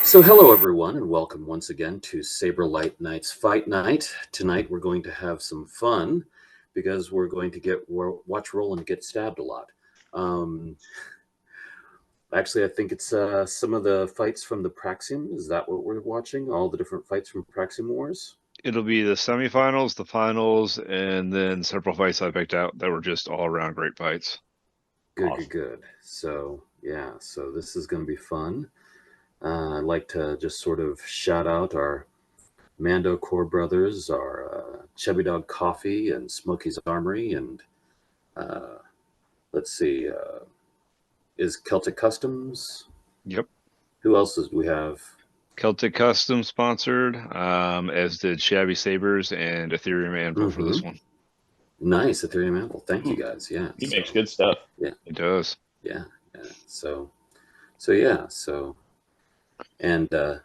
So, hello everyone, and welcome once again to Saberlight Knight's Fight Night. Tonight, we're going to have some fun because we're going to watch Roland get stabbed a lot. Um, Actually, I think it's some of the fights from the Praxeum. Is that what we're watching? All the different fights from Praxeum Wars? It'll be the semifinals, the finals, and then several fights I picked out that were just all around great fights. Good, Awesome. good. So, yeah, so this is going to be fun. I'd like to just sort of shout out our Mando Core Brothers, our Chubby Dog Coffee, and Smokey's Armory, and let's see, is Celtic Customs? Yep. Who else do we have? Celtic Custom sponsored, as did Shabby Sabers and Ethereum Anvil for this one. Nice, Ethereum Anvil. Thank you guys. Yeah, He makes good stuff. Yeah, it does. Yeah. So, and the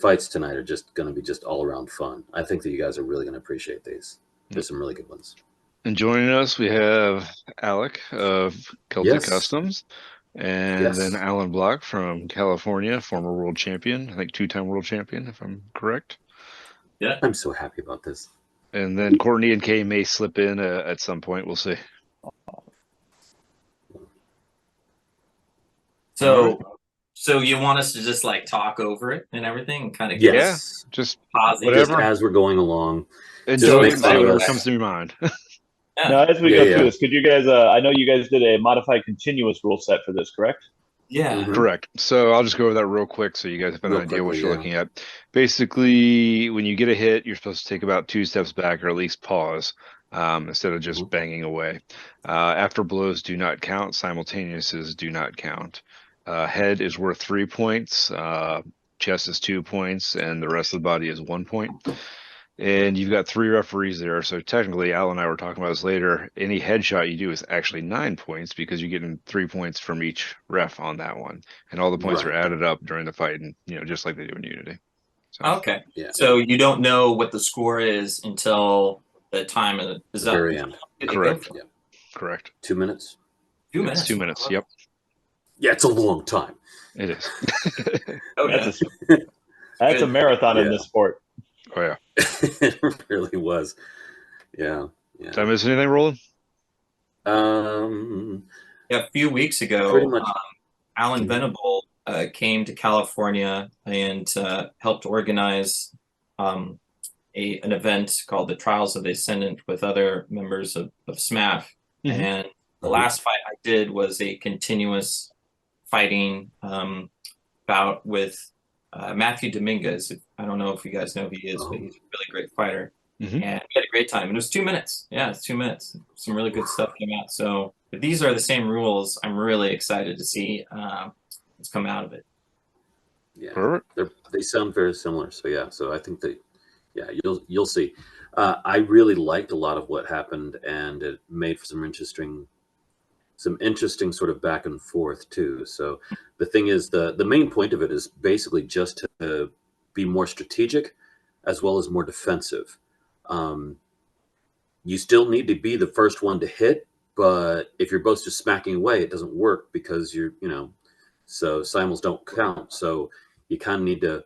fights tonight are just going to be just all around fun. I think that you guys are really going to appreciate these. There's some really good ones. And joining us, we have Alec of Celtic Customs, and then Alain Bloch from California, former world champion, I think 2-time world champion, if I'm correct. Yeah. I'm so happy about this. And then Courtney and Kay may slip in at some point. We'll see. So you want us to just like talk over it and everything and kind of just positive. Just as we're going along. Enjoy whatever comes to your mind. Yeah. Now, as we go through this, could you guys, I know you guys did a modified continuous rule set for this, correct? Yeah. Correct. So I'll just go over that real quick so you guys have an idea what you're looking at. Basically, when you get a hit, you're supposed to take about 2 steps back or at least pause instead of just banging away. After blows do not count. Simultaneouses do not count. Head is worth 3 points. Chest is 2 points. And the rest of the body is 1 point. And you've got 3 referees there. So technically, Al and I were talking about this later. Any headshot you do is actually 9 points because you're getting 3 points from each ref on that one. And all the points are added up during the fight, and just like they do in Unity. So, okay. Yeah. So you don't know what the score is until the time is up. Very end. Correct. Yeah. Correct. 2 minutes? 2 minutes. 2 minutes. Yep. Yeah, it's a long time. It is. That's a marathon in this sport. Oh, yeah. It really was. Yeah. Did I miss anything, Roland? A few weeks ago, pretty much. Alan Venable came to California and helped organize an event called the Trials of the Ascendant with other members of SMAF. And the last fight I did was a continuous fighting bout with Matthew Dominguez. I don't know if you guys know who he is, but he's a really great fighter. And we had a great time. And it was 2 minutes. Yeah, it's 2 minutes. Some really good stuff came out. So if these are the same rules, I'm really excited to see what's come out of it. Yeah, they sound very similar. So yeah, so I think that you'll see. I really liked a lot of what happened, and it made for some interesting sort of back and forth too. So the thing is, the main point of it is basically just to be more strategic as well as more defensive. You still need to be the first one to hit, but if you're both just smacking away, it doesn't work because so simuls don't count. So you kind of need a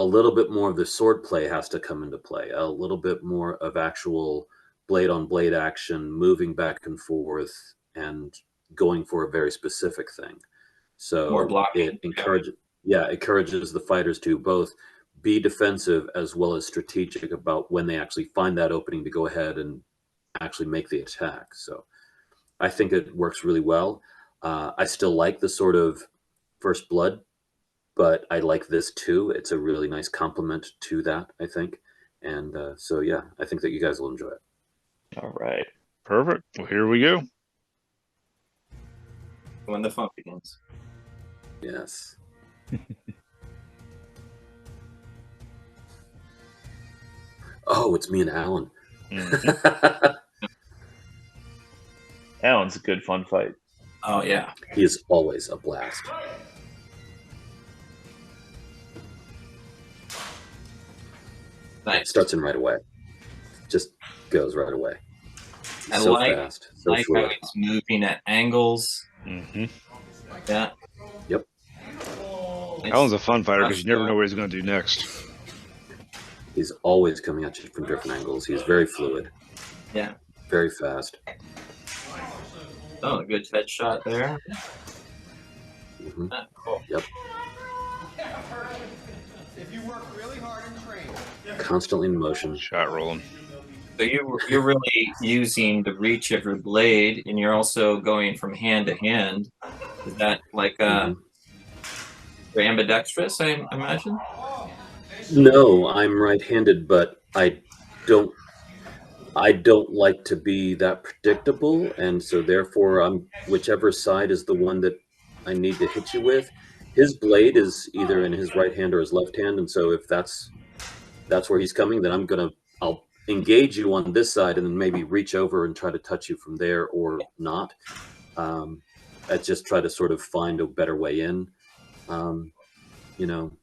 little bit more of the sword play has to come into play, a little bit more of actual blade on blade action, moving back and forth and going for a very specific thing. So it encourages the fighters to both be defensive as well as strategic about when they actually find that opening to go ahead and actually make the attack. So I think it works really well. I still like the sort of first blood, but I like this too. It's a really nice complement to that, I think. And so, yeah, I think that you guys will enjoy it. All right. Perfect. Well, here we go. When the fun begins. Yes. Oh, it's me and Alan. Alan's a good fun fight. Oh, yeah. He is always a blast. Nice. Starts in right away. Just goes right away. I so like, fast. So like how he's moving at angles. Mm-hmm. Like that. Yep. Alan's a fun fighter because you never know what he's going to do next. He's always coming at you from different angles. He's very fluid. Yeah. Very fast. Oh, a good headshot there. Mm-hmm. Cool. Yep. If you work really hard and train. Constantly in motion. Shot rolling. So you're really using the reach of your blade, and you're also going from hand to hand. Is that like you're ambidextrous? I imagine. No, I'm right-handed, but I don't like to be that predictable, and so therefore I'm whichever side is the one that I need to hit you with. His blade is either in his right hand or his left hand, and so if that's where he's coming, then I'll engage you on this side and then maybe reach over and try to touch you from there or not. I just try to sort of find a better way in. You know,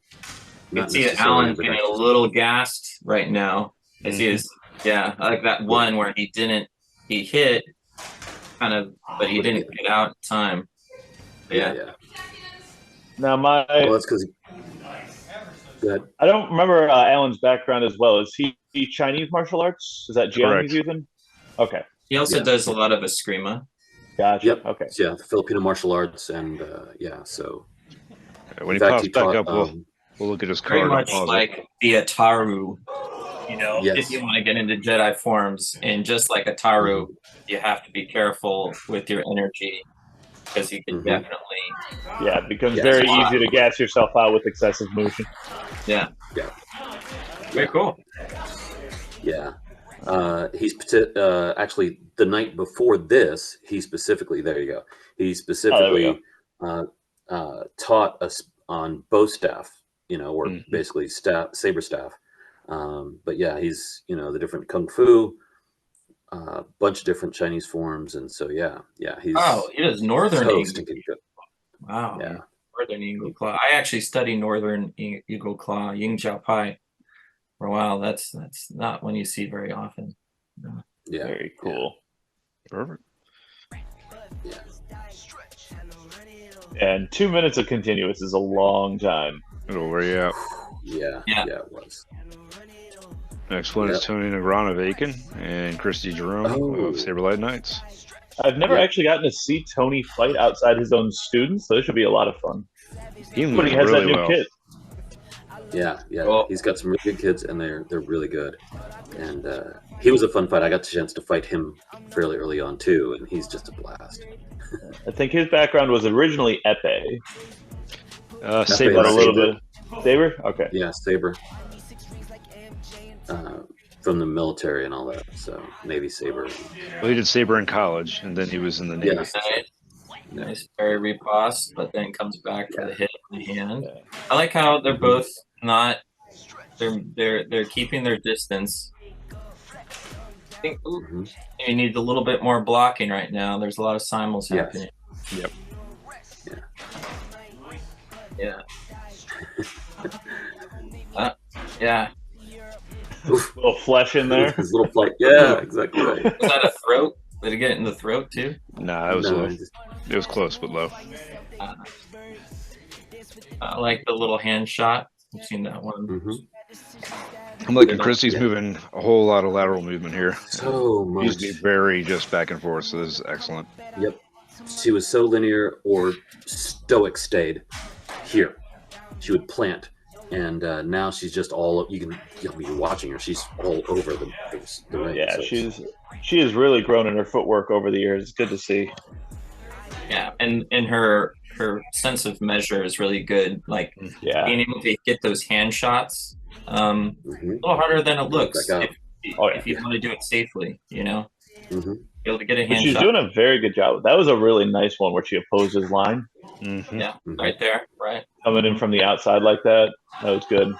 you can see that Alan's getting a little gassed right now. I see his, I like that one where he hit kind of, but he didn't get out in time. Yeah. Now well, that's because I don't remember Alan's background as well. Is he Chinese martial arts? Is that Jiang he's using? Okay. He also does a lot of Eskrima. Gotcha. Yep. Okay. Yeah, the Filipino martial arts, and so. When he pops back up, we'll look at his card. Very much like the Ataru. You know, if you want to get into Jedi forms, and just like Ataru, you have to be careful with your energy because you can definitely. Yeah, it becomes very easy to gas yourself out with excessive motion. Yeah. Yeah. Very cool. Yeah. He's actually the night before this. He specifically taught us on bow staff. You know, or basically saber staff. But yeah, he's the different kung fu, bunch of different Chinese forms, and so he's he does Northern Eagle. Wow. Yeah. Northern Eagle Claw. I actually studied Northern Eagle Claw, Ying Jiao Pai, for a while. That's not one you see very often. No. Yeah. Very cool. Perfect. Yeah. And 2 minutes of continuous is a long time. It'll wear you out. Yeah, it was. Next one is Tony Negrón of Aiken and Christy Jerome of Saberlight Knights. I've never actually gotten to see Tony fight outside his own students, so this should be a lot of fun. He has really that new kid. Yeah. Well, he's got some really good kids, and they're really good. And he was a fun fight. I got the chance to fight him fairly early on too, and he's just a blast. I think his background was originally Epee. Saber. A little bit. Saber? Okay. Yeah, Saber. From the military and all that, so Navy Saber. Well, he did Saber in college, and then he was in the Navy. Nice, very riposte, but then comes back for the hit in the hand. I like how they're both not. They're keeping their distance. I think you need a little bit more blocking right now. There's a lot of simuls happening. Yep. Yeah. Yeah. A little flesh in there. His little flight. Yeah, exactly right. Was that a throat? Did it get in the throat too? Nah, it was low. It was close, but low. I like the little hand shot. I've seen that one. I'm liking Christie's moving a whole lot of lateral movement here. So much. Used to be very just back and forth, so this is excellent. Yep. She was so linear or stoic stayed here. She would plant. And now she's just all you're watching her. She's all over the ring. Yeah, so she has really grown in her footwork over the years. It's good to see. Yeah, and her sense of measure is really good. Like being able to get those hand shots, a little harder than it looks. If you want to do it safely, Be able to get a hand shot. She's doing a very good job. That was a really nice one where she opposed his line. Yeah, right there, right. Coming in from the outside like that. That was good.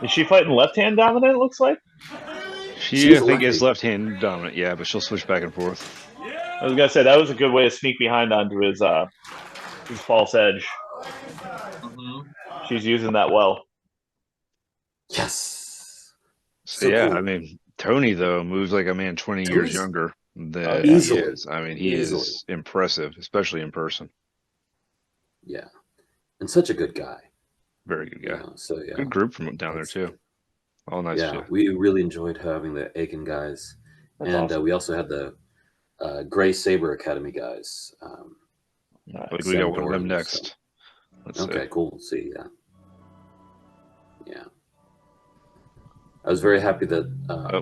Is she fighting left-hand dominant, it looks like? I think is left-hand dominant, yeah, but she'll switch back and forth. I was going to say, that was a good way to sneak behind onto his false edge. She's using that well. Yes. So cool. I mean, Tony, though, moves like a man 20 years younger than he is. I mean, he is impressive, especially in person. Yeah. and such a good guy. Very good guy. So yeah, good group from down there too. All nice. Yeah, we really enjoyed having the Aiken guys, That's and awesome. we also had the Gray Saber Academy guys. Like we got one of them next. So. Okay, cool. See, yeah. I was very happy that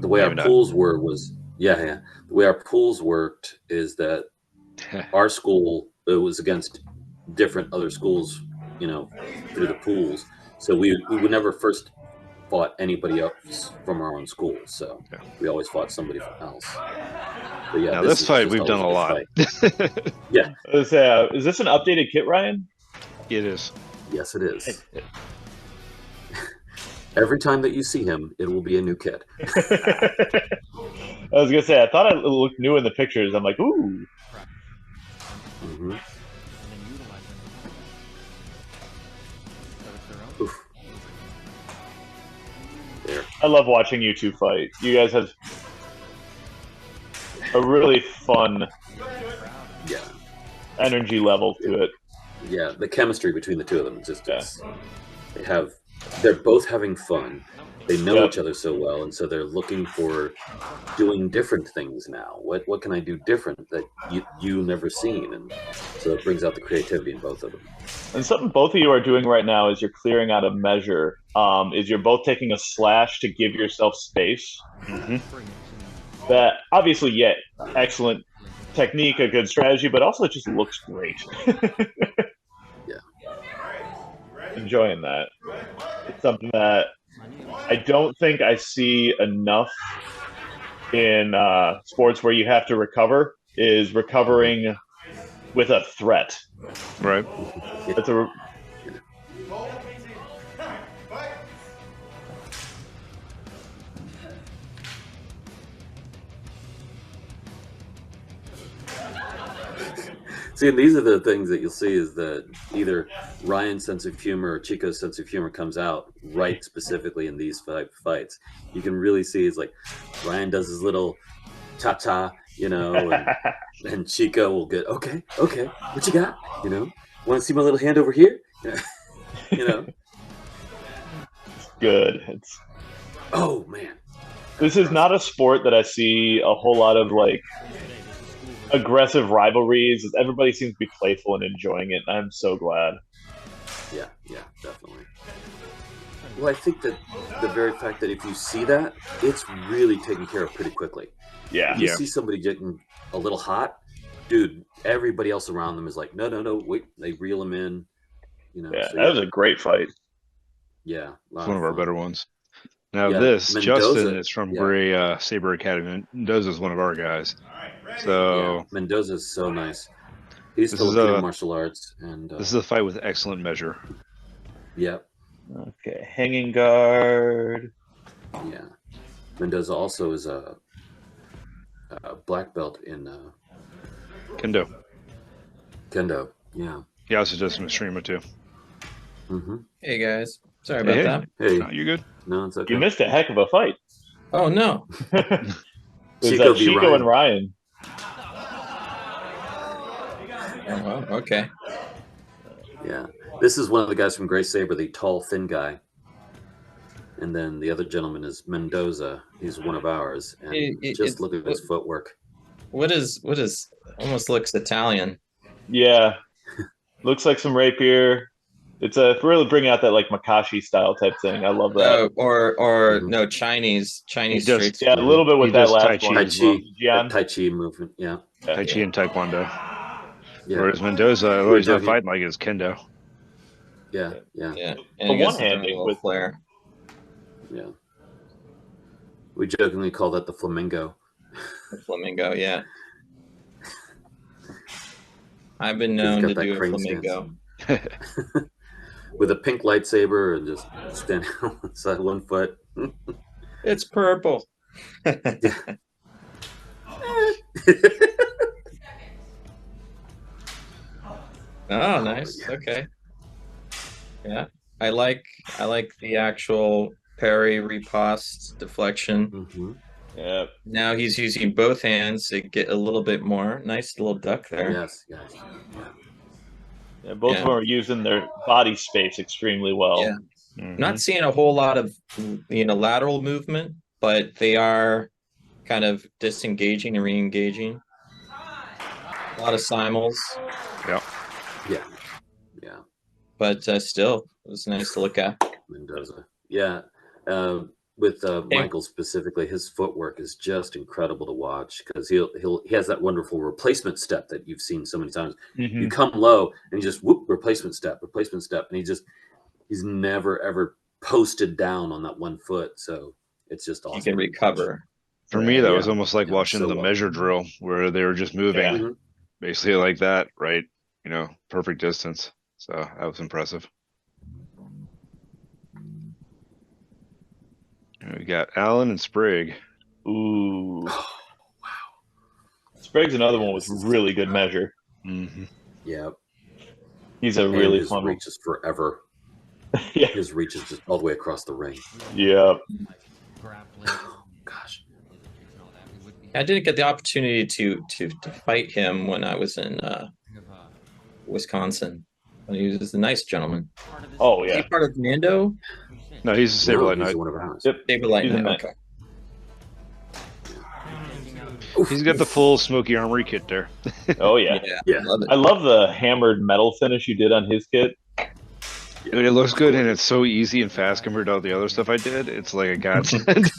the way our pools was the way our pools worked is that our school, it was against different other schools, through the pools. So we would never first fought anybody else from our own school. So we always fought somebody else. But yeah, now this fight we've done a lot. Yeah. Is this an updated kit, Ryan? It is. Yes, it is. Every time that you see him, it will be a new kit. I was gonna say, I thought it looked new in the pictures. I'm like, ooh. Mm-hmm. Oof. There. I love watching you two fight. You guys have a really fun energy level to it. Yeah, the chemistry between the two of them they're both having fun. They know each other so well, and so they're looking for doing different things now. What can I do different that you never seen? And so it brings out the creativity in both of them. And something both of you are doing right now is you're clearing out a measure. Is you're both taking a slash to give yourself space. Mm-hmm. That obviously, excellent technique, a good strategy, but also it just looks great. Enjoying that. It's something that I don't think I see enough in sports where you have to recover, is recovering with a threat. Right. It's a See, and these are the things that you'll see is that either Ryan's sense of humor or Chico's sense of humor comes out right specifically in these fights. You can really see it's like Ryan does his little cha-cha, and Chico will get, okay, what you got? Want to see my little hand over here? Good. Oh, man. This is not a sport that I see a whole lot of, aggressive rivalries. Everybody seems to be playful and enjoying it, and I'm so glad. Yeah, definitely. Well, I think that the very fact that if you see that, it's really taken care of pretty quickly. Yeah. If you see somebody getting a little hot, dude, everybody else around them is like, no, wait. They reel them in. That was a great fight. Yeah. It's one of our better ones. Now Mendoza, Justin is from Gray Saber Academy. Mendoza is one of our guys. So Mendoza is so nice. He's Filipino martial arts, and this is a fight with excellent measure. Yep. Okay, hanging guard. Yeah, Mendoza also is a black belt in Kendo. Yeah. He also does some Eskrima too. Mm-hmm. Hey guys, sorry about that. Hey, no, you're good. No, it's okay. You missed a heck of a fight. Oh no. Chico and Ryan. Oh, well, okay. Yeah, this is one of the guys from Gray Saber, the tall, thin guy, and then the other gentleman is Mendoza. He's one of ours, and just look at his footwork. What is almost looks Italian. Yeah, looks like some rapier. It's really bringing out that Makashi style type thing. I love that. No, Chinese street. Yeah, a little bit with that last one. Tai Chi movement. Yeah. Tai Chi and Taekwondo. Yeah. Whereas Mendoza, he's not fighting like it's Kendo. Yeah. And one-handed with flair. Yeah. We jokingly call that the flamingo. The flamingo, yeah. I've been known to do a flamingo. With a pink lightsaber and just stand outside one foot. It's purple. Oh, nice. Yeah. Okay. Yeah, I like the actual parry, riposte, deflection. Mm-hmm. Yeah. Now he's using both hands to get a little bit more. Nice little duck there. Yes. Yeah. Yeah, both of them are using their body space extremely well. Yeah. Not seeing a whole lot of lateral movement, but they are kind of disengaging and re-engaging. A lot of simul's. Yep. Yeah. Yeah. But still, it was nice to look at. Mendoza. Yeah. With Michael specifically, his footwork is just incredible to watch because he has that wonderful replacement step that you've seen so many times. You come low and you just whoop, replacement step, and he's never ever posted down on that one foot. So it's just awesome. He can recover. For me, that was almost like watching the measure drill where they were just moving basically like that, right? Perfect distance. So that was impressive. We got Allen and Sprague. Ooh. Wow. Sprague's another one with really good measure. Yeah. He's a really fun one. His reach is forever. Yeah. His reach is just all the way across the ring. Yeah. Oh, gosh. I didn't get the opportunity to fight him when I was in Wisconsin. He was a nice gentleman. Oh, yeah. Is he part of Mando? No, he's a Saberlight Knight. One of ours. Yep. Saberlight Knight, okay. He's got the full Smoky Armory kit there. Oh, yeah. Yeah. I love the hammered metal finish you did on his kit. Dude, it looks good, and it's so easy and fast compared to all the other stuff I did. It's like a godsend.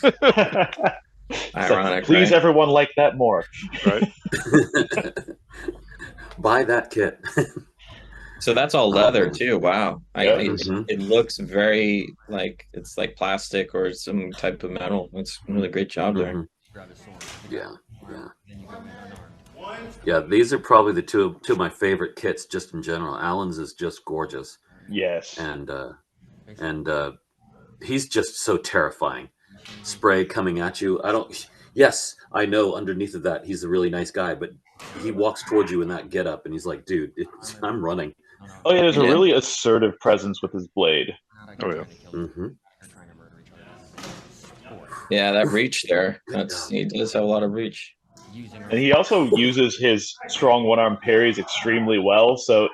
Ironic, Please, right? everyone like that more. Right? Buy that kit. So that's all leather too. Wow. Yeah. It looks very like it's like plastic or some type of metal. It's a really great job there. Yeah. Yeah, these are probably the two of my favorite kits just in general. Allen's is just gorgeous. Yes. And he's just so terrifying. Spray coming at you. Yes, I know underneath of that he's a really nice guy, but he walks towards you in that getup and he's like, dude, I'm running. Oh, yeah, there's a really assertive presence with his blade. Oh, yeah. Yeah, that reach there. He does have a lot of reach. And he also uses his strong one-arm parries extremely well, so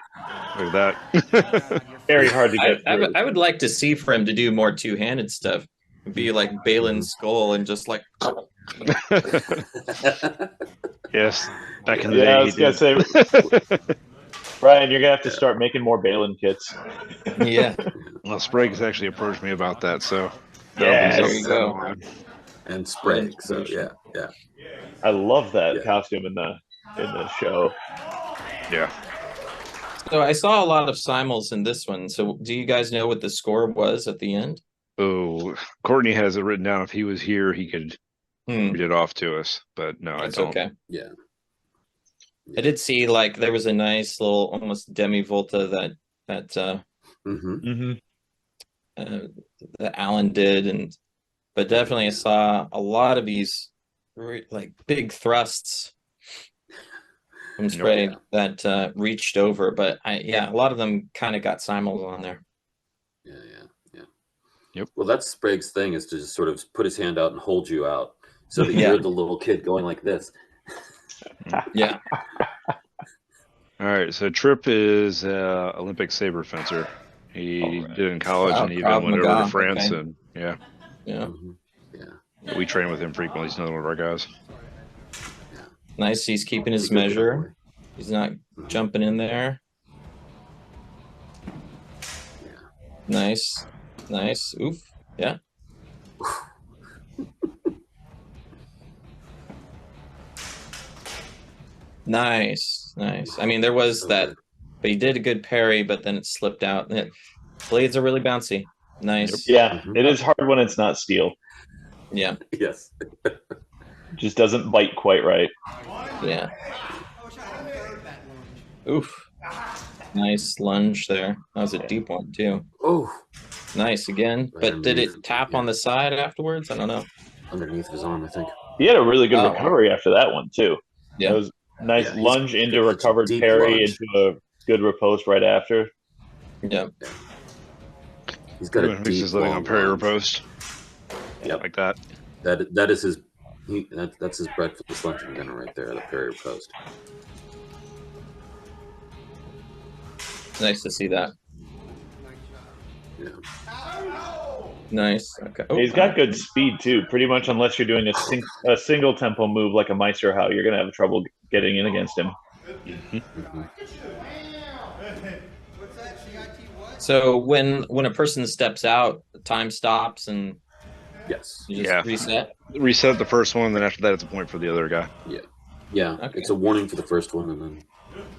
Look at that. very hard to get through. I would like to see for him to do more two-handed stuff. Be like Balin's skull and just like. Yes, back in the day. I was gonna say, Brian, you're gonna have to start making more Balin kits. Yeah. Well, Sprague has actually approached me about that, so yeah, there you go. And Sprague, so yeah. I love that costume in the show. Yeah. So I saw a lot of simuls in this one. So do you guys know what the score was at the end? Oh, Courtney has it written down. If he was here, he could read it off to us. But no, That's I don't. okay. Yeah. I did see like there was a nice little almost demi volta that Alan did, but definitely I saw a lot of these like big thrusts from Sprague that reached over, but a lot of them kind of got simuls on there. Yeah. Yep. Well, that's Sprague's thing, is to just sort of put his hand out and hold you out so that you're the little kid going like this. Yeah. All right, so Tripp is Olympic saber fencer. He did it in college, and he even went over to France, and yeah. We train with him frequently. He's another one of our guys. Nice. He's keeping his measure. He's not jumping in there. Nice. Oof. Yeah. Nice. I mean, there was that, but he did a good parry, but then it slipped out. Blades are really bouncy. Nice. Yeah, it is hard when it's not steel. Yeah. Yes. Just doesn't bite quite right. Yeah. Oof. Nice lunge there. That was a deep one too. Oh. Nice again. But did it tap on the side afterwards? I don't know. Underneath his arm, I think. He had a really good recovery after that one too. Yeah. It was nice lunge into recovered parry into a good riposte right after. Yeah. He's got a deep living on parry riposte. Yeah, like that. That is his. That's his breakfast, lunch, and dinner right there. The parry riposte. Nice to see that. Yeah. Nice. Okay. Oh, He's got good speed too. Pretty much, unless you're doing a single tempo move like a Meisterhau, you're gonna have trouble getting in against him. So when a person steps out, the time stops and Yes. you just reset. Reset the first one, then after that, it's a point for the other guy. Yeah. Yeah. Okay. It's a warning for the first one, and then.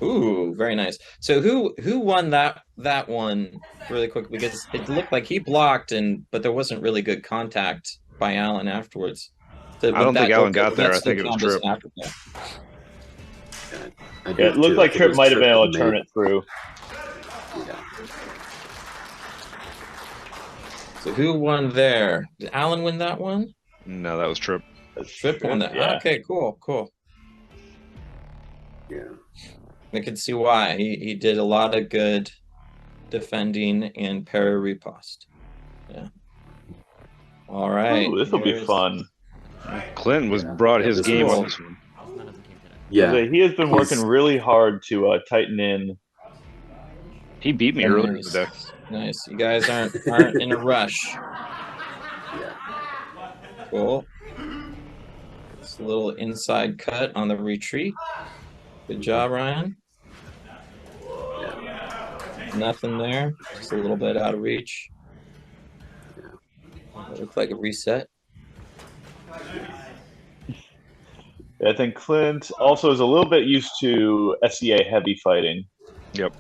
Ooh, very nice. So who won that one really quick, because it looked like he blocked but there wasn't really good contact by Alan afterwards. So, I don't think Alan got there. I that's think it was Tripp. after that. Yeah, it looked like Tripp might have been able to turn it through. Yeah. So who won there? Did Alan win that one? No, that was Tripp. Tripp won that. Yeah. Okay, cool. Yeah. I can see why. He did a lot of good defending and parry riposte. Yeah. All right. Ooh, this will be fun. Clinton brought his game on this one. Yeah. He has been working really hard to tighten in. He beat me earlier today. Nice. You guys aren't in a rush. Yeah. Cool. It's a little inside cut on the retreat. Good job, Ryan. Yeah. Nothing there. Just a little bit out of reach. It looked like a reset. I think Clint also is a little bit used to SEA heavy fighting. Yep.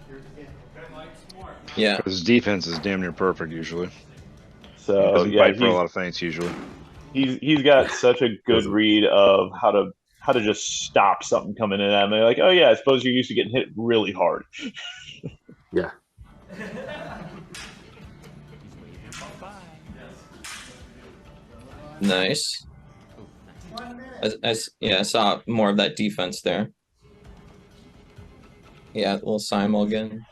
Yeah. His defense is damn near perfect usually. So he doesn't fight for a lot of things usually. He's got such a good read of how to just stop something coming in at him. They're like, oh yeah, I suppose you're used to getting hit really hard. Yeah. Nice. I saw more of that defense there. Yeah, a little Simul again.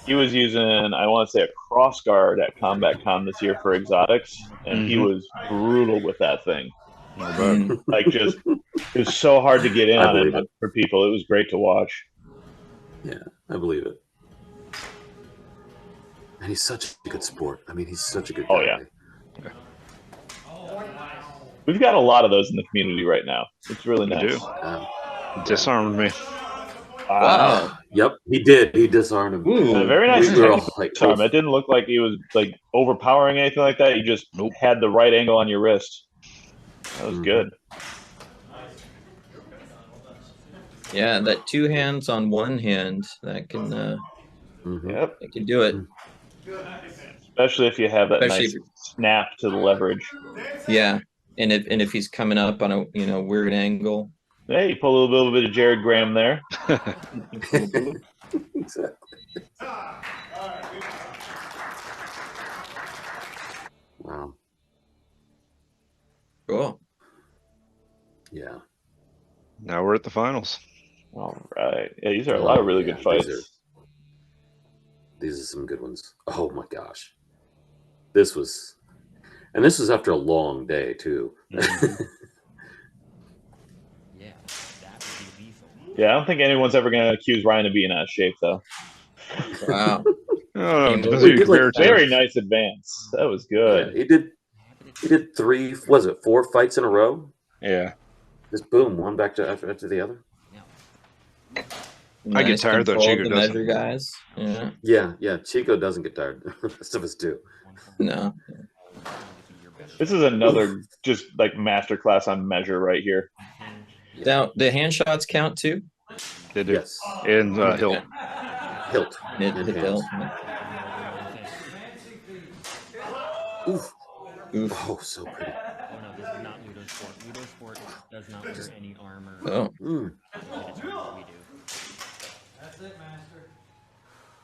He was using, I want to say, a cross guard at Combat Con this year for exotics, and he was brutal with that thing. Like, just, it was so hard to get in on it for people. It was great to watch. Yeah, I believe it. And he's such a good sport. I mean, he's such a good guy. Oh, yeah. We've got a lot of those in the community right now. It's really nice. Disarmed me. Wow. Yep, he did. He disarmed him. Ooh, very nice disarm. It didn't look like he was like overpowering anything like that. You just had the right angle on your wrist. That was good. Yeah, that two hands on one hand, that can Yep. it can do it. Especially if you have that nice snap to the leverage. Yeah. And if he's coming up on a weird angle. Hey, you pull a little bit of Jared Graham there. Exactly. Wow. Cool. Yeah. Now we're at the finals. All right. Yeah, these are a lot of really good fights. These are some good ones. Oh my gosh. This was after a long day too. Yeah, I don't think anyone's ever going to accuse Ryan of being out of shape, though. Wow. Very nice advance. That was good. Yeah, he did 4 fights in a row? Yeah. Just boom, one back to after the other. I get tired though, Chico doesn't. Measure guys. Yeah. Chico doesn't get tired. The rest of us do. No. This is another just like masterclass on measure right here. Now, the hand shots count too? They do. Yes. And hilt. Hilt. Hilt. Oof. Oof. Oh, so pretty. Oh no, this is not Ludo Sport. Ludo Sport does not wear any armor. Oh. We do. That's it, master.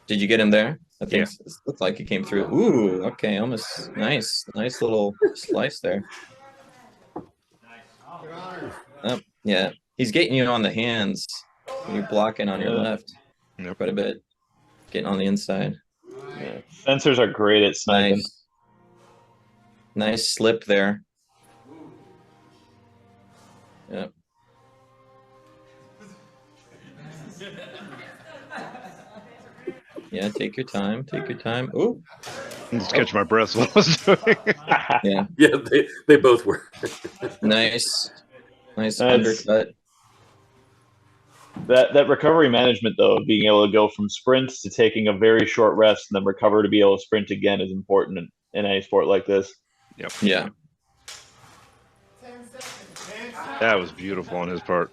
Did you get him there? I think it looks like he came through. Ooh, okay, almost nice little slice there. Oh, yeah, he's getting you on the hands. You're blocking on your left quite a bit. Getting on the inside. Yeah. Fencers are great at sniping. Nice slip there. Yep. Yeah, take your time. Take your time. Oh, Just catch my breath while I was doing. yeah. Yeah, they both were. Nice. Nice That's- undercut. That recovery management, though, of being able to go from sprints to taking a very short rest and then recover to be able to sprint again is important in any sport like this. Yep. Yeah. That was beautiful on his part.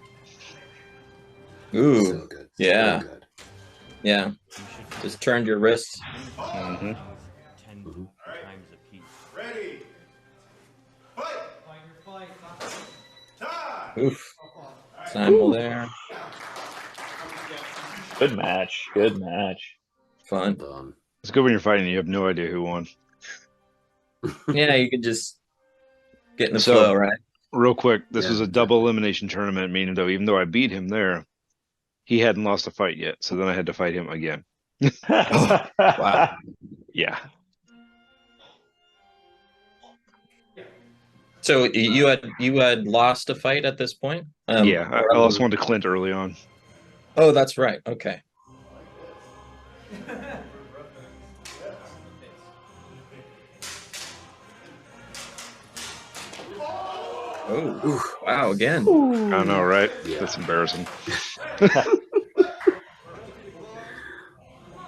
Ooh. So good. Yeah. So good. Yeah. Just turned your wrists. Mm-hmm. 10 times a piece. Ready. Fight. Fight your fight. Time. Oof. Simul there. Good match. Good match. Fun. It's good when you're fighting, you have no idea who won. Yeah, you can just get in the So- flow, right? Real quick, this Yeah, was a double elimination tournament, meaning though, even though I beat him there, he hadn't lost a fight yet. So then I had to fight him again. Wow. Yeah. So you had lost a fight at this point? Yeah. I or- lost one to Clint early on. Oh, that's right. Okay. Oh, wow, again. I know, right? Yeah. That's embarrassing.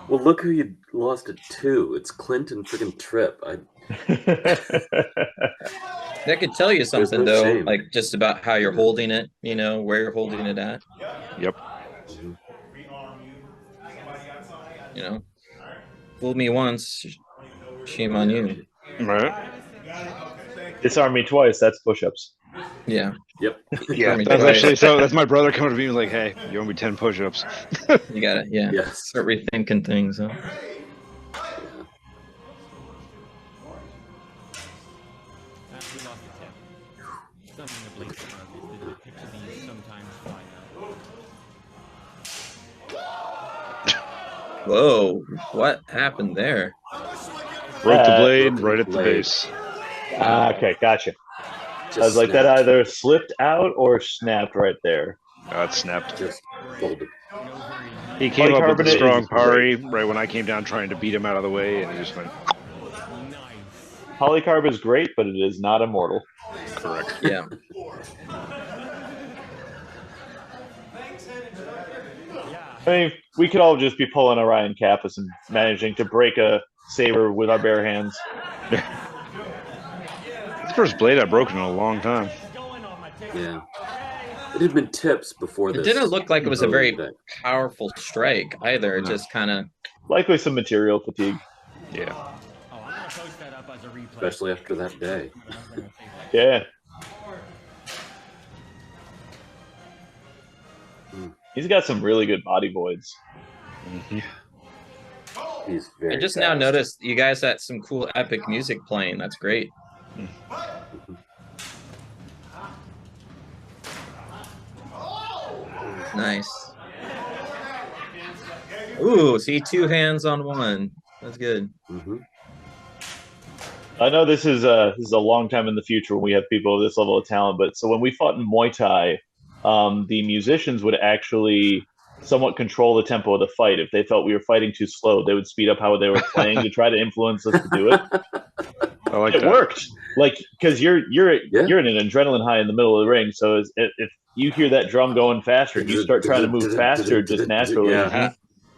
Well, look who you lost it to. It's Clint and freaking Tripp. That could tell you something, no though, shame. like just about how you're holding it, you know, where you're holding it at, Yep. you know. Fooled me once, shame on you. Right. Disarm me twice. That's push-ups. Yeah. Yep. Yeah. me That's twice. actually so. That's my brother coming to me and like, "Hey, you owe me 10 push-ups." You got it. Yeah. Yes. Start rethinking things. Huh? We lost a tip. Something to blink from. The picture these sometimes fly out. Whoa. What happened there? Broke the blade Broke the right at the blade. base. Okay, gotcha. Just I was like, that snapped. either slipped out or snapped right there. It snapped. Just folded. He came up with a Polycarbonate strong is parry right when I came down trying to beat him out of the way, and he just went Polycarb is great, but it is not immortal. correct. Yeah. I mean, we could all just be pulling a Ryan Kappas and managing to break a saber with our bare hands. It's the first blade I've broken in a long time. Yeah. It had been tips before It this. didn't look like it was a very earlier today. powerful strike either. It No. just kind of. Likely some material fatigue. Yeah. Oh, I'm gonna post that up as a replay. Especially after that day. Yeah. He's got some really good body voids. He's very I just fast. now noticed you guys had some cool epic music playing. That's great. Nice. Ooh, see, 2 hands on 1. That's good. Mhm. I know this is a long time in the future when we have people of this level of talent, but so when we fought in Muay Thai, the musicians would actually somewhat control the tempo of the fight. If they felt we were fighting too slow, they would speed up how they were playing to try to influence us to do it. I like It that. worked, like because you're in an adrenaline high in the middle of the ring. So if you hear that drum going faster, and you start trying to move faster just naturally. Yeah.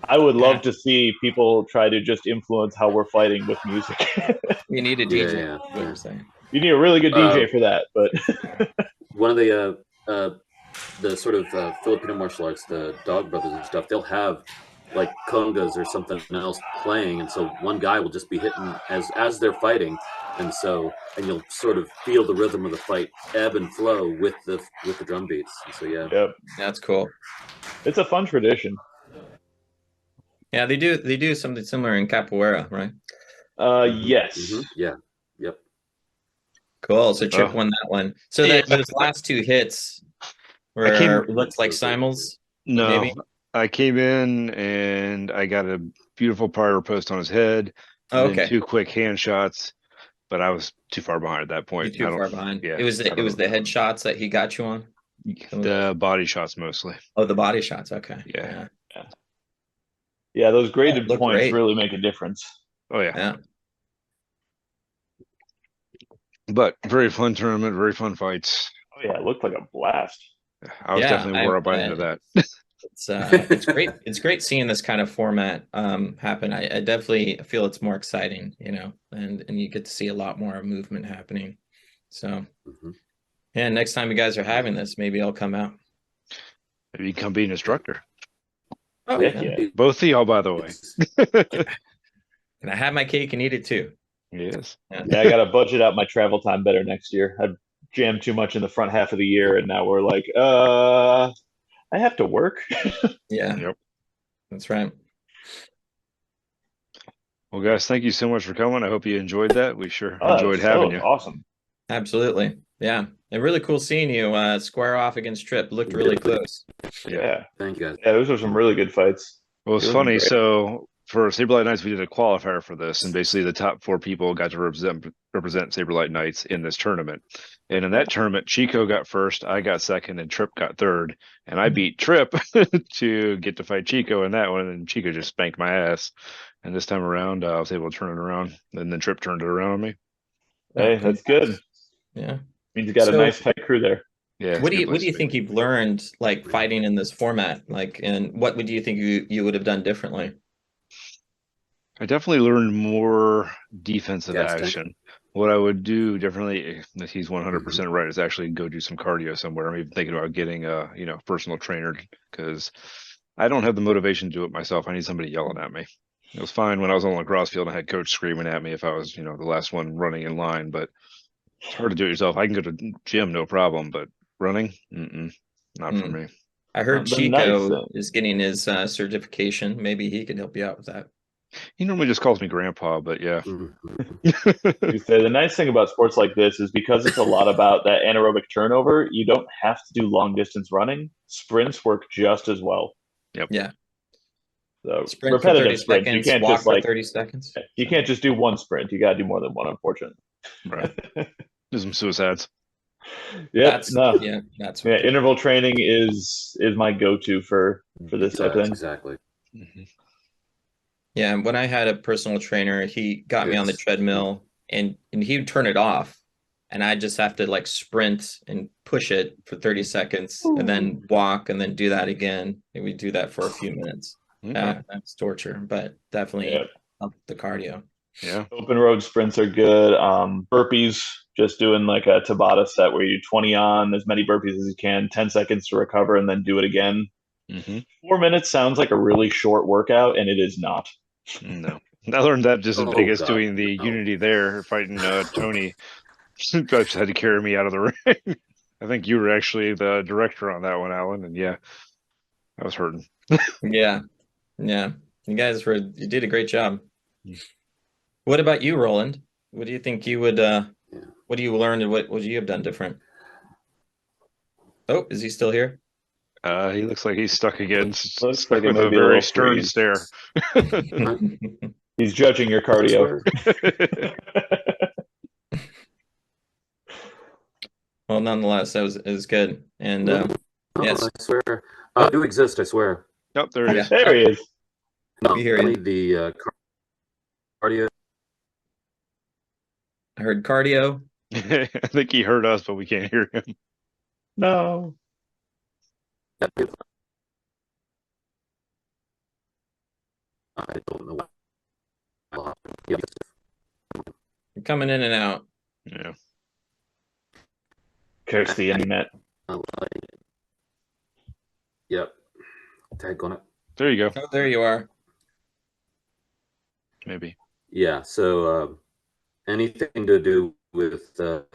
I would love to see people try to just influence how we're fighting with music. You need a DJ. Yeah, What you're saying. You need a really good DJ for that, but One of the sort of Filipino martial arts, the Dog Brothers and stuff, they'll have like congas or something else playing, and so one guy will just be hitting as they're fighting, and you'll sort of feel the rhythm of the fight ebb and flow with the drum beats. And so yeah. yep, That's cool. it's a fun tradition. Yeah, they do something similar in capoeira, right? Yes. Mhm. Yeah. Yep. Cool. So Chip Oh. won that one. So Yeah. those last 2 hits looked like simuls. No, Maybe? I came in and I got a beautiful prior post on his head. Oh, and then okay. 2 quick hand shots, but I was too far behind at that You're point. too far behind. Yeah, It was I the don't know. headshots that he got you on. The body shots mostly. Oh, the body shots. Okay. Yeah. Yeah, those graded look points great. really make a difference. Oh yeah. Yeah. But very fun tournament, very fun fights. Oh yeah, it looked like a blast. I was definitely wore out by the end of that. It's great. It's great seeing this kind of format happen. I definitely feel it's more exciting, you know, and you get to see a lot more movement happening. So, yeah, next time you guys are having this, maybe I'll come out. Maybe you can come be an instructor. Oh, yeah. Both of y'all, by the way. Can I have my cake and eat it too? Yes. Yeah, I got to budget out my travel time better next year. I've jammed too much in the front half of the year, and now we're like, I have to work. Yeah. Yep. That's right. Well, guys, thank you so much for coming. I hope you enjoyed that. We sure enjoyed having you. Awesome. Absolutely. Yeah. And really cool seeing you square off against Tripp. Looked really close. Yeah. Thank you guys. Yeah, those were some really good fights. Well, it's funny. So for Saberlight Knights, we did a qualifier for this, and basically the top 4 people got to represent Saberlight Knights in this tournament. And in that tournament, Chico got first, I got second, and Tripp got third. And I beat Tripp to get to fight Chico in that one, and Chico just spanked my ass. And this time around, I was able to turn it around, and then Tripp turned it around on me. Hey, that's good. Yeah. Means you got a nice tight crew there. Yeah. What do you think you've learned like fighting in this format? Like, and what would you think you would have done differently? I definitely learned more defensive action. What I would do differently, if he's 100% right, is actually go do some cardio somewhere. I'm even thinking about getting a personal trainer, because I don't have the motivation to do it myself. I need somebody yelling at me. It was fine when I was on the lacrosse field and I had coach screaming at me if I was, the last one running in line, but it's hard to do it yourself. I can go to gym, no problem, but running, not for me. I heard Chico is getting his certification. Maybe he could help you out with that. He normally just calls me grandpa, but yeah. You say the nice thing about sports like this is because it's a lot about that anaerobic turnover, you don't have to do long distance running. Sprints work just as well. Yep. Yeah. So sprint repetitive sprints, seconds, you can't walk just for 30 seconds. You can't just do one sprint. You got to do more than one, unfortunately. Right. Do some suicides. That's interval training is my go-to for this type of thing. Exactly. Yeah, when I had a personal trainer, he got me on the treadmill and he would turn it off, and I just have to like sprint and push it for 30 seconds and then walk and then do that again. And we do that for a few minutes. That's torture, but definitely up the cardio. Yeah. Open road sprints are good. Burpees, just doing like a Tabata set where you 20 on as many burpees as you can, 10 seconds to recover, and then do it again. 4 minutes sounds like a really short workout, and it is not. No. I learned that just as big as doing the Unity there, fighting Tony. Just had to carry me out of the ring. I think you were actually the director on that one, Alan, and yeah, I was hurting. Yeah. You guys you did a great job. What about you, Roland? What do you think you would what do you learn and what would you have done different? Oh, is he still here? He looks like he's stuck again. Looks like with a very stern stare. He's judging your cardio. Well, nonetheless, it was good. And yes, I swear, I do exist. I swear. Yep, there he is. There he is. No, we hear you. The cardio. I heard cardio. I think he heard us, but we can't hear him. No. I don't know. You're coming in and out. Yeah. Curse the internet. Yep. Tag on it. There you go. Oh, there you are. Maybe. Yeah. So anything to do with the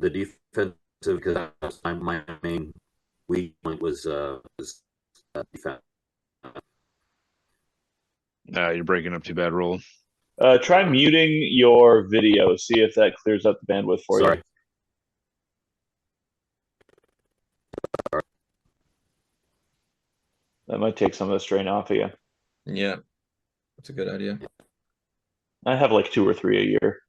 defensive, because my main weak point was defense. You're breaking up too bad, Roland. Try muting your video. See if that clears up the bandwidth for you. That might take some of the strain off of you. Yeah, that's a good idea. I have like 2 or 3 a year.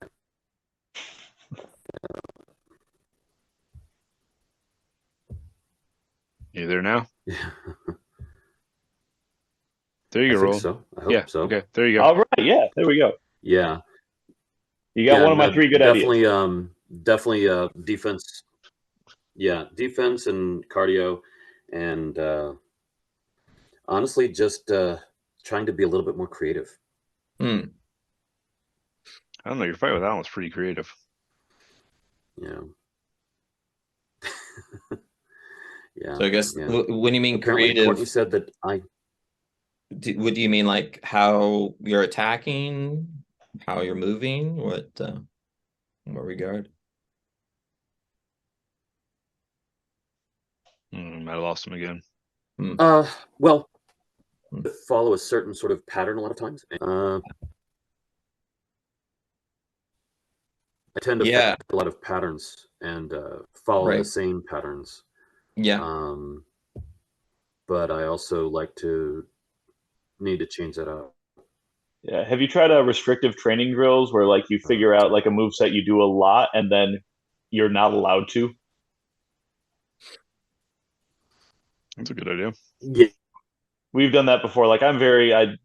You there now? Yeah. There you go, Roland. So I hope Yeah. so. Okay. There you go. All right. Yeah. There we go. Yeah. You got one of my 3 good definitely, ideas. Definitely defense. Yeah, defense and cardio, and honestly, just trying to be a little bit more creative. Hmm. I don't know. Your fight with Alan was pretty creative. Yeah. Yeah. So I guess yeah. when you mean Apparently, creative, Courtney said that what do you mean, like how you're attacking, how you're moving, in what regard? I lost him again. Well, follow a certain sort of pattern a lot of times. I tend to follow a lot of patterns and follow the same patterns. Yeah. But I also need to change that up. Yeah. Have you tried restrictive training drills where like you figure out like a move set you do a lot and then you're not allowed to? That's a good idea. Yeah. We've done that before. Like I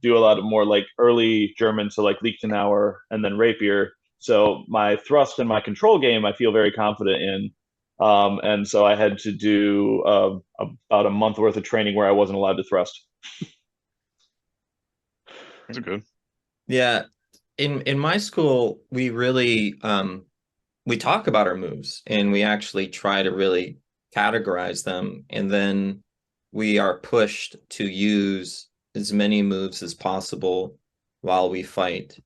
do a lot of more like early German, so like Lichtenauer and then Rapier. So my thrust and my control game, I feel very confident in. And so I had to do about a month worth of training where I wasn't allowed to thrust. That's good. Yeah. In my school, we really we talk about our moves and we actually try to really categorize them, and then we are pushed to use as many moves as possible while we fight.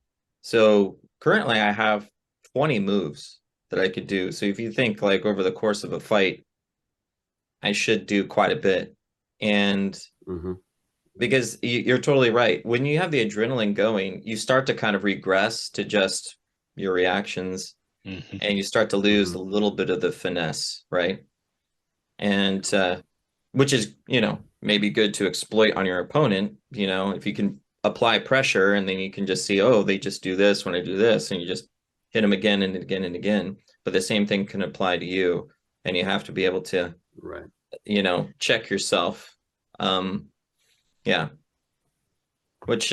So currently I have 20 moves that I could do. So if you think like over the course of a fight, I should do quite a bit. And because you're totally right. When you have the adrenaline going, you start to kind of regress to just your reactions, and you start to lose a little bit of the finesse, right? And which is, maybe good to exploit on your opponent, if you can apply pressure and then you can just see, oh, they just do this when I do this, and you just hit them again and again and again. But the same thing can apply to you, and you have to be able to, check yourself. Yeah. Which,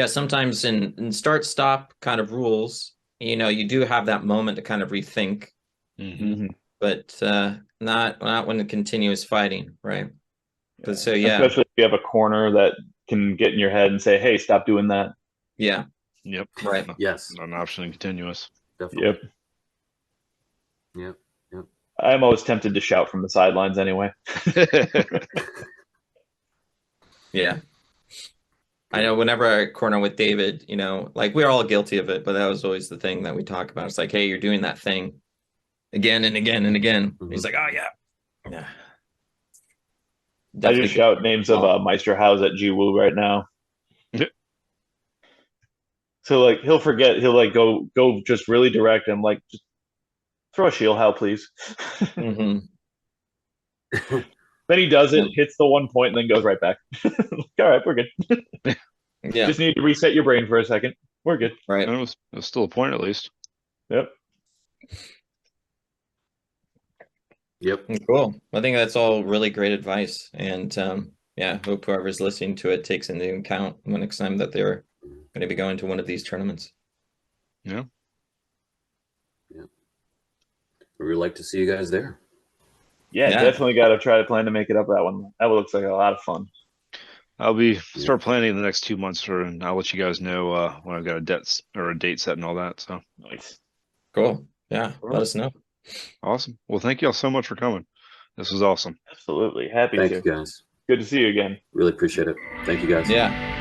sometimes in start-stop kind of rules, you do have that moment to kind of rethink, but not when the continuous fighting, right? But so, especially if you have a corner that can get in your head and say, "Hey, stop doing that." Yeah. Yep. Right. Yes. Not an option in continuous. Definitely. Yep. I'm always tempted to shout from the sidelines anyway. Yeah. I know whenever I corner with David, like we're all guilty of it, but that was always the thing that we talk about. It's like, hey, you're doing that thing again and again and again. He's like, oh, yeah. Yeah. Definitely. I just shout names of Meisterhaus at GWoo right now. So like he'll forget, he'll like go just really direct. I'm like, just throw a shield hell, please. Then he does it, hits the 1 point, and then goes right back. All right, we're good. Yeah. Just need to reset your brain for a second. We're good. Right. It was still a point at least. Yep. Cool. I think that's all really great advice. And hope whoever's listening to it takes into account the next time that they're going to be going to one of these tournaments. Yeah. We would like to see you guys there. Yeah, definitely got to try to plan to make it up that one. That looks like a lot of fun. I'll start planning in the next 2 months and I'll let you guys know when I've got a date set and all that. So nice. Cool. Yeah. Let us know. Awesome. Well, thank you all so much for coming. This was awesome. Absolutely. Happy to. Thank you guys. Good to see you again. Really appreciate it. Thank you guys. Yeah.